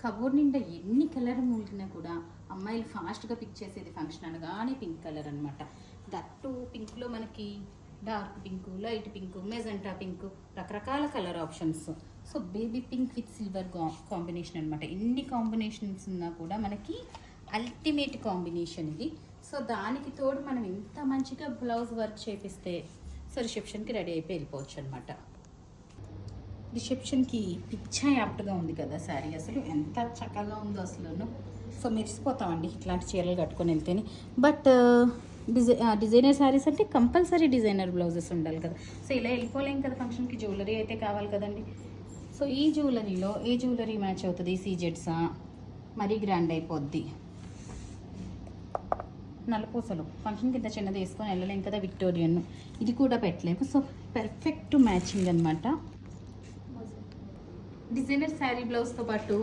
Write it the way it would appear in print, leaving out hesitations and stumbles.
Cupboard నిండా ఎన్ని colour మూలినా కూడా అమ్మాయిలు ఫాస్ట్గా పిక్ చేసేది ఫంక్షన్ అనగానే పింక్ కలర్ అనమాట. దట్టు పింక్లో మనకి dark pink, light pink, magenta pink, రకరకాల colour options. So baby pink with silver combination అనమాట. ఎన్ని కాంబినేషన్స్ ఉన్నా కూడా మనకి అల్టిమేట్ కాంబినేషన్ ఇది. సో దానికి తోడు మనం ఎంత మంచిగా బ్లౌజ్ వర్క్ చేపిస్తే సో రిసెప్షన్కి రెడీ అయిపోయి వెళ్ళిపోవచ్చు అనమాట. రిసెప్షన్కి పిచ్చా యాప్ట్గా ఉంది కదా శారీ, అసలు ఎంత చక్కగా ఉందో అసలు. సో మెరిసిపోతామండి ఇట్లాంటి చీరలు కట్టుకొని వెళ్తేనే. బట్ డిజైనర్ శారీస్ అంటే కంపల్సరీ డిజైనర్ బ్లౌజెస్ ఉండాలి కదా. సో ఇలా వెళ్ళిపోలేం కదా ఫంక్షన్కి, జ్యువెలరీ అయితే కావాలి కదండి. సో ఈ జ్యువెలరీలో ఏ జ్యువెలరీ మ్యాచ్ అవుతుంది? సీజెట్సా? మరీ గ్రాండ్ అయిపోద్ది. నల్లపూసలు ఫంక్షన్కి ఇంత చిన్నది వేసుకొని వెళ్ళలేం కదా, విక్టోరియన్ ఇది కూడా పెట్టలేము. సో పర్ఫెక్ట్ మ్యాచింగ్ అనమాట. డిజైనర్ శారీ బ్లౌజ్తో పాటు